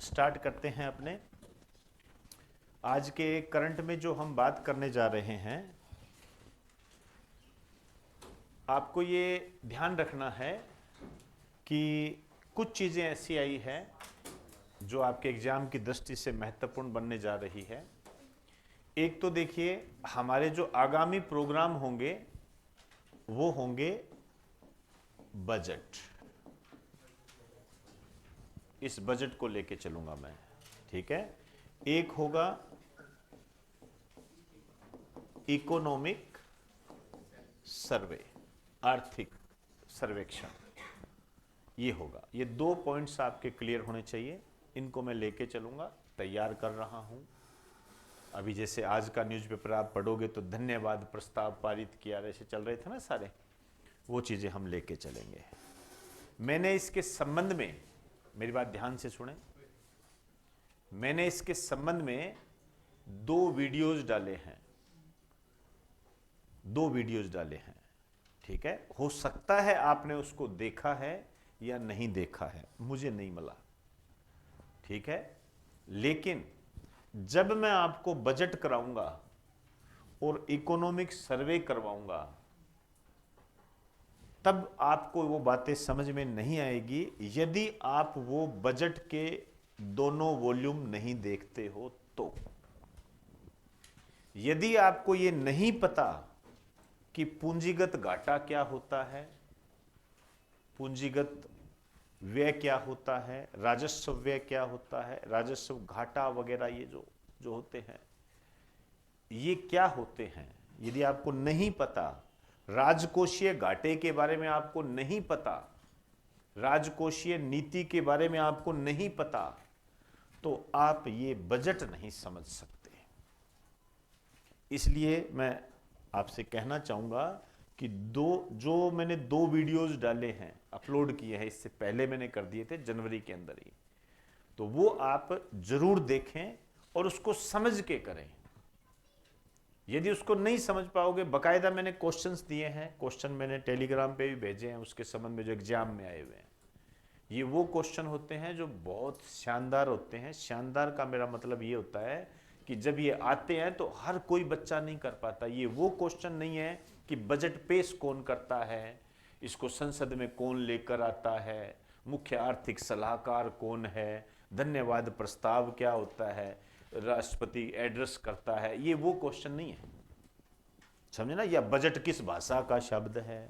Start करते हैं अपने आज के करंट में जो हम बात करने जा रहे हैं। आपको ये ध्यान रखना है कि कुछ चीज़ें ऐसी आई है जो आपके एग्जाम की दृष्टि से महत्वपूर्ण बनने जा रही है। एक तो देखिए, हमारे जो आगामी प्रोग्राम होंगे वो होंगे बजट। इस बजट को लेके चलूंगा मैं, ठीक है। एक होगा इकोनॉमिक सर्वे, आर्थिक सर्वेक्षण, ये होगा। ये 2 पॉइंट्स आपके क्लियर होने चाहिए। इनको मैं लेके चलूंगा, तैयार कर रहा हूं। अभी जैसे आज का न्यूज़पेपर आप पढ़ोगे तो धन्यवाद प्रस्ताव पारित किया, ऐसे चल रहे थे ना सारे, वो चीज़ें हम लेके चलेंगे। मैंने इसके संबंध में, मेरी बात ध्यान से सुने, मैंने इसके संबंध में 2 वीडियोज डाले हैं, 2 वीडियोज डाले हैं, ठीक है। हो सकता है आपने उसको देखा है या नहीं देखा है, मुझे नहीं मिला, ठीक है। लेकिन जब मैं आपको बजट कराऊंगा और इकोनॉमिक सर्वे करवाऊंगा तब आपको वो बातें समझ में नहीं आएगी यदि आप वो बजट के दोनों वॉल्यूम नहीं देखते हो तो। यदि आपको ये नहीं पता कि पूंजीगत घाटा क्या होता है, पूंजीगत व्यय क्या होता है, राजस्व व्यय क्या होता है, राजस्व घाटा वगैरह, ये जो जो होते हैं ये क्या होते हैं, यदि आपको नहीं पता, राजकोषीय घाटे के बारे में आपको नहीं पता, राजकोषीय नीति के बारे में आपको नहीं पता, तो आप ये बजट नहीं समझ सकते। इसलिए मैं आपसे कहना चाहूंगा कि मैंने 2 वीडियोस डाले हैं, अपलोड किए हैं, इससे पहले मैंने कर दिए थे जनवरी के अंदर ही, तो वो आप जरूर देखें और उसको समझ के करें। यदि उसको नहीं समझ पाओगे, बकायदा मैंने क्वेश्चंस दिए हैं, क्वेश्चन मैंने टेलीग्राम पे भी भेजे हैं उसके संबंध में जो एग्जाम में आए हुए हैं। ये वो क्वेश्चन होते हैं जो बहुत शानदार होते हैं। शानदार का मेरा मतलब ये होता है कि जब ये आते हैं तो हर कोई बच्चा नहीं कर पाता। ये वो क्वेश्चन नहीं है कि बजट पेश कौन करता है, इसको संसद में कौन लेकर आता है, मुख्य आर्थिक सलाहकार कौन है, धन्यवाद प्रस्ताव क्या होता है, राष्ट्रपति एड्रेस करता है, ये वो क्वेश्चन नहीं है, समझे ना। या बजट किस भाषा का शब्द है,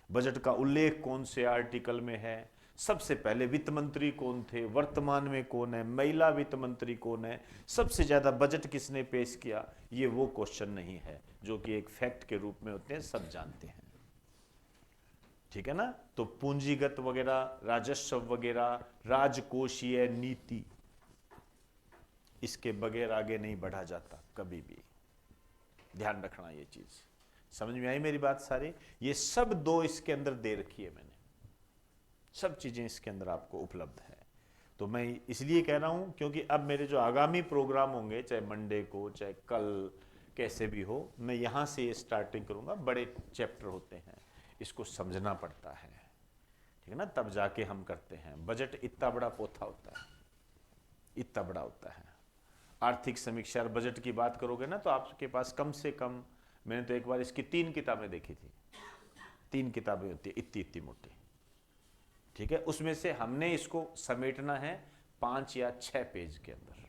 बजट का उल्लेख कौन से आर्टिकल में है, सबसे पहले वित्त मंत्री कौन थे, वर्तमान में कौन है, महिला वित्त मंत्री कौन है, सबसे ज्यादा बजट किसने पेश किया, ये वो क्वेश्चन नहीं है जो कि एक फैक्ट के रूप में होते हैं, सब जानते हैं, ठीक है ना। तो पूंजीगत वगैरह, राजस्व वगैरह, राजकोषीय नीति, इसके बगैर आगे नहीं बढ़ा जाता कभी भी। ध्यान रखना, ये चीज समझ में आई मेरी बात सारी। ये सब 2 इसके अंदर दे रखी है मैंने, सब चीजें इसके अंदर आपको उपलब्ध है। तो मैं इसलिए कह रहा हूं क्योंकि अब मेरे जो आगामी प्रोग्राम होंगे, चाहे मंडे को चाहे कल, कैसे भी हो, मैं यहां से स्टार्टिंग करूंगा। बड़े चैप्टर होते हैं, इसको समझना पड़ता है, ठीक है ना, तब जाके हम करते हैं। बजट इतना बड़ा पोथा होता है, इतना बड़ा होता है। आर्थिक समीक्षा और बजट की बात करोगे ना तो आपके पास कम से कम, मैंने तो एक बार इसकी 3 किताबें देखी थी, 3 किताबें होती है इतनी इतनी मोटी, ठीक है। उसमें से हमने इसको समेटना है 5 या 6 पेज के अंदर,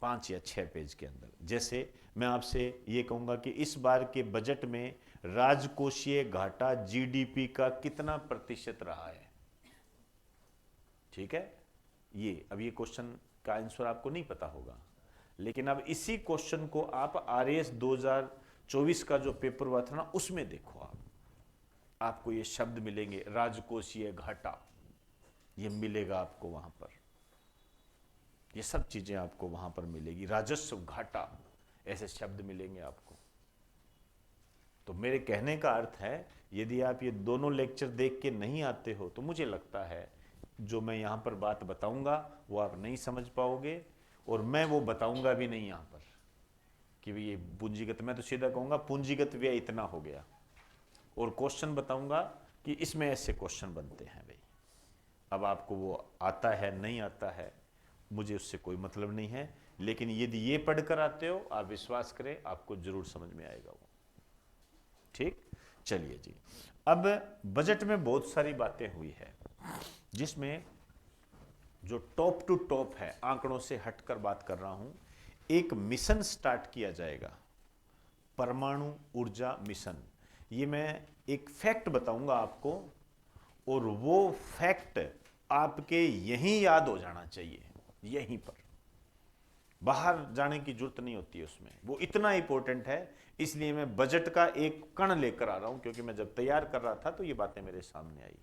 5 या 6 पेज के अंदर। जैसे मैं आपसे ये कहूंगा कि इस बार के बजट में राजकोषीय घाटा जीडीपी का कितना प्रतिशत रहा है, ठीक है। ये अब ये क्वेश्चन का आंसर आपको नहीं पता होगा, लेकिन अब इसी क्वेश्चन को आप आरएएस 2024 का जो पेपर हुआ था ना, उसमें देखो आपको ये शब्द मिलेंगे, राजकोषीय घाटा, ये मिलेगा आपको वहां पर, ये सब चीजें आपको वहां पर मिलेगी। राजस्व घाटा, ऐसे शब्द मिलेंगे आपको। तो मेरे कहने का अर्थ है, यदि आप ये दोनों लेक्चर देख के नहीं आते हो तो मुझे लगता है जो मैं यहां पर बात बताऊंगा वो आप नहीं समझ पाओगे, और मैं वो बताऊंगा भी नहीं यहां पर कि ये पूंजीगत, मैं तो सीधा कहूंगा पूंजीगत व्यय इतना हो गया, और क्वेश्चन बताऊंगा कि इसमें ऐसे क्वेश्चन बनते हैं भाई, अब आपको वो आता है नहीं आता है, मुझे उससे कोई मतलब नहीं है, लेकिन यदि ये पढ़कर आते हो, आप विश्वास करें आपको जरूर समझ में आएगा वो। ठीक, चलिए जी। अब बजट में बहुत सारी बातें हुई है, जिसमें जो टॉप टू टॉप है, आंकड़ों से हटकर बात कर रहा हूं, एक मिशन स्टार्ट किया जाएगा, परमाणु ऊर्जा मिशन। ये मैं एक फैक्ट बताऊंगा आपको, और वो फैक्ट आपके यहीं याद हो जाना चाहिए, यहीं पर, बाहर जाने की जरूरत नहीं होती है उसमें, वो इतना इंपॉर्टेंट है। इसलिए मैं बजट का एक कण लेकर आ रहा हूं, क्योंकि मैं जब तैयार कर रहा था तो ये बातें मेरे सामने आई,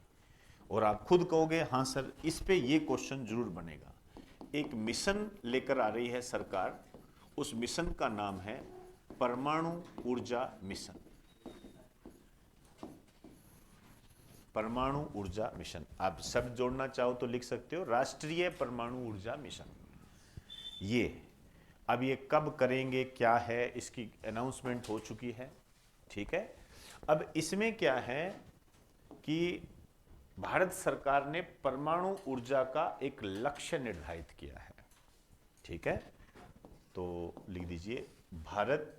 और आप खुद कहोगे हाँ सर इस पे ये क्वेश्चन जरूर बनेगा। एक मिशन लेकर आ रही है सरकार, उस मिशन का नाम है परमाणु ऊर्जा मिशन। परमाणु ऊर्जा मिशन, आप शब्द जोड़ना चाहो तो लिख सकते हो, राष्ट्रीय परमाणु ऊर्जा मिशन। ये अब ये कब करेंगे, क्या है, इसकी अनाउंसमेंट हो चुकी है, ठीक है। अब इसमें क्या है कि भारत सरकार ने परमाणु ऊर्जा का एक लक्ष्य निर्धारित किया है, ठीक है। तो लिख दीजिए, भारत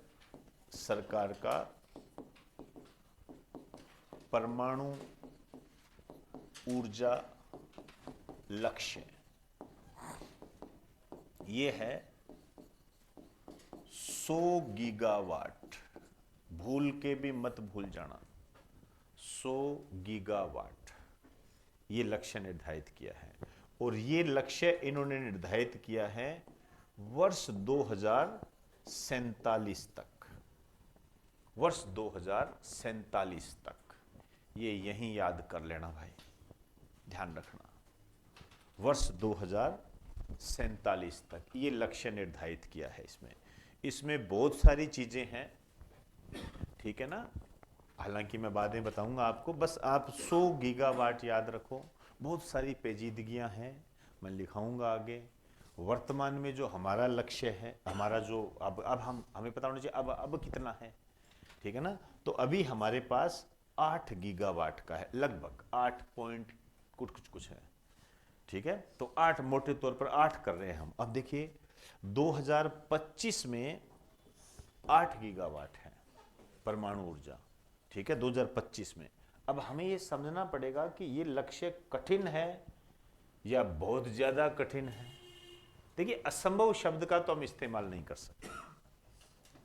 सरकार का परमाणु ऊर्जा लक्ष्य ये है 100 गीगावाट, भूल के भी मत भूल जाना, 100 गीगावाट ये लक्ष्य निर्धारित किया है। और ये लक्ष्य इन्होंने निर्धारित किया है वर्ष 2047 तक, वर्ष 2047 तक। ये यहीं याद कर लेना भाई, ध्यान रखना, वर्ष 2047 तक ये लक्ष्य निर्धारित किया है। इसमें बहुत सारी चीजें हैं, ठीक है ना, हालांकि मैं बाद में बताऊंगा आपको, बस आप 100 गीगावाट याद रखो। बहुत सारी पेचीदगियां हैं, मैं लिखाऊंगा आगे। वर्तमान में जो हमारा लक्ष्य है, हमारा जो अब हमें पता होना चाहिए अब कितना है, ठीक है ना। तो अभी हमारे पास 8 गीगावाट का है, लगभग 8 पॉइंट कुछ है, ठीक है। तो 8, मोटे तौर पर 8 कर रहे हैं हम। अब देखिए 2025 में 8 गीगावाट है परमाणु ऊर्जा, ठीक है, 2025 में। अब हमें ये समझना पड़ेगा कि ये लक्ष्य कठिन है या बहुत ज्यादा कठिन है। देखिए, असंभव शब्द का तो हम इस्तेमाल नहीं कर सकते,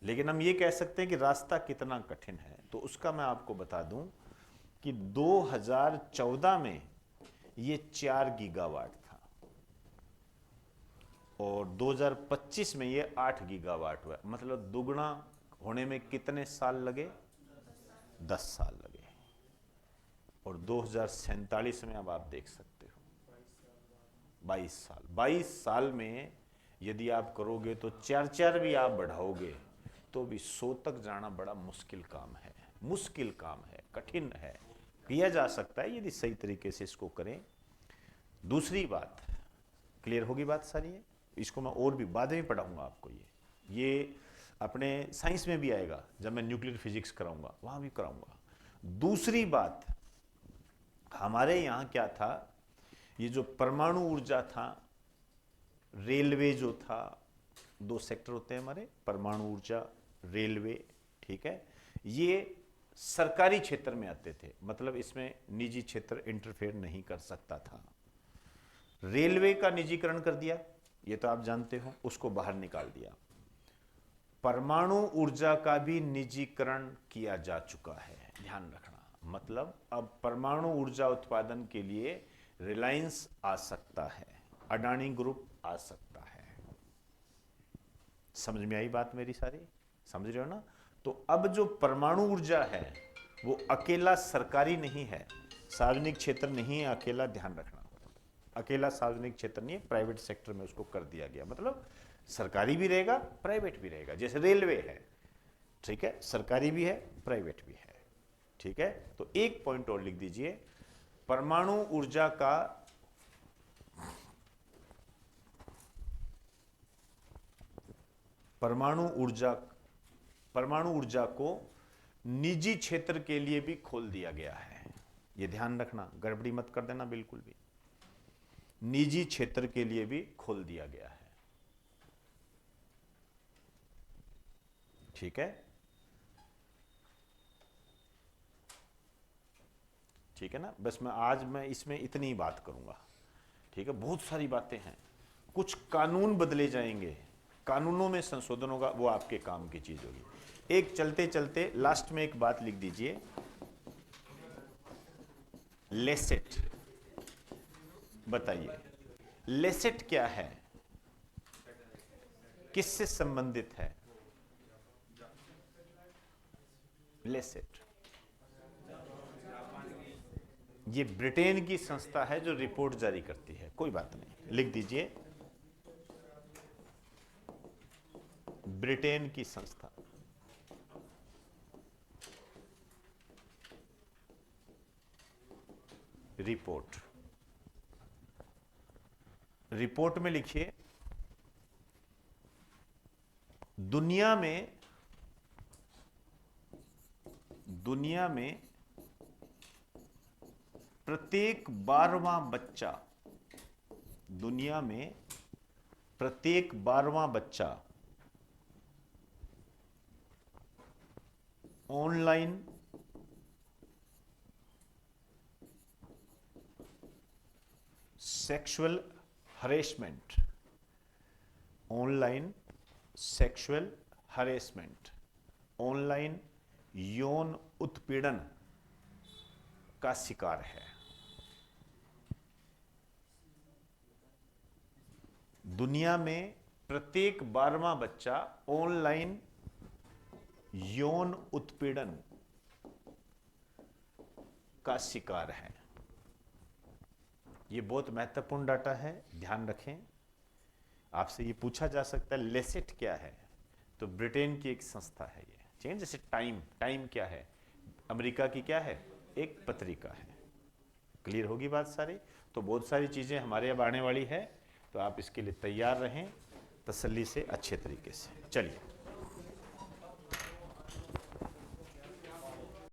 लेकिन हम ये कह सकते हैं कि रास्ता कितना कठिन है। तो उसका मैं आपको बता दूं कि 2014 में ये 4 गीगावाट था, और 2025 में ये 8 गीगावाट हुआ। मतलब दुगना होने में कितने साल लगे? 10 साल लगे। और 2047 में अब आप देख सकते हो 22 साल। 22 साल में यदि आप करोगे तो 4 भी आप बढ़ाओगे तो भी 100 तक जाना बड़ा मुश्किल काम है, मुश्किल काम है, कठिन है। किया जा सकता है यदि सही तरीके से इसको करें। दूसरी बात, क्लियर होगी बात सारी है, इसको मैं और भी बाद में पढ़ाऊंगा आपको। ये अपने साइंस में भी आएगा, जब मैं न्यूक्लियर फिजिक्स कराऊंगा वहां भी कराऊंगा। दूसरी बात, हमारे यहां क्या था, ये जो परमाणु ऊर्जा था, रेलवे जो था, 2 सेक्टर होते हैं हमारे, परमाणु ऊर्जा, रेलवे, ठीक है। ये सरकारी क्षेत्र में आते थे, मतलब इसमें निजी क्षेत्र इंटरफेयर नहीं कर सकता था। रेलवे का निजीकरण कर दिया, ये तो आप जानते हो, उसको बाहर निकाल दिया। परमाणु ऊर्जा का भी निजीकरण किया जा चुका है, ध्यान रखना। मतलब अब परमाणु ऊर्जा उत्पादन के लिए रिलायंस आ सकता है, अडानी ग्रुप आ सकता है। समझ में आई बात मेरी सारी? समझ रहे हो ना? तो अब जो परमाणु ऊर्जा है वो अकेला सरकारी नहीं है, सार्वजनिक क्षेत्र नहीं है अकेला, ध्यान रखना। अकेला सार्वजनिक क्षेत्र नहीं है, प्राइवेट सेक्टर में उसको कर दिया गया। मतलब सरकारी भी रहेगा, प्राइवेट भी रहेगा, जैसे रेलवे है, ठीक है, सरकारी भी है, प्राइवेट भी है, ठीक है। तो एक पॉइंट और लिख दीजिए, परमाणु ऊर्जा का परमाणु ऊर्जा को निजी क्षेत्र के लिए भी खोल दिया गया है। यह ध्यान रखना, गड़बड़ी मत कर देना बिल्कुल भी। निजी क्षेत्र के लिए भी खोल दिया गया है। ठीक है, ठीक है ना। बस आज मैं इसमें इतनी ही बात करूंगा। ठीक है, बहुत सारी बातें हैं, कुछ कानून बदले जाएंगे, कानूनों में संशोधन होगा, वो आपके काम की चीज होगी। एक चलते चलते लास्ट में एक बात लिख दीजिए, लेसेट। बताइए लेसेट क्या है, किससे संबंधित है लेसेट? ये ब्रिटेन की संस्था है जो रिपोर्ट जारी करती है। कोई बात नहीं, लिख दीजिए ब्रिटेन की संस्था। रिपोर्ट, रिपोर्ट में लिखिए दुनिया में प्रत्येक 12वां बच्चा, दुनिया में प्रत्येक 12वां बच्चा online sexual harassment, online sexual harassment, online यौन उत्पीड़न का शिकार है। दुनिया में प्रत्येक 12वां बच्चा ऑनलाइन यौन उत्पीड़न का शिकार है। यह बहुत महत्वपूर्ण डाटा है, ध्यान रखें। आपसे ये पूछा जा सकता है लेसेट क्या है, तो ब्रिटेन की एक संस्था है ये। ठीक है, जैसे टाइम क्या है, अमेरिका की क्या है, एक पत्रिका है। क्लियर होगी बात सारी? तो बहुत सारी चीजें हमारे अब आने वाली है, तो आप इसके लिए तैयार रहें तसल्ली से, अच्छे तरीके से। चलिए।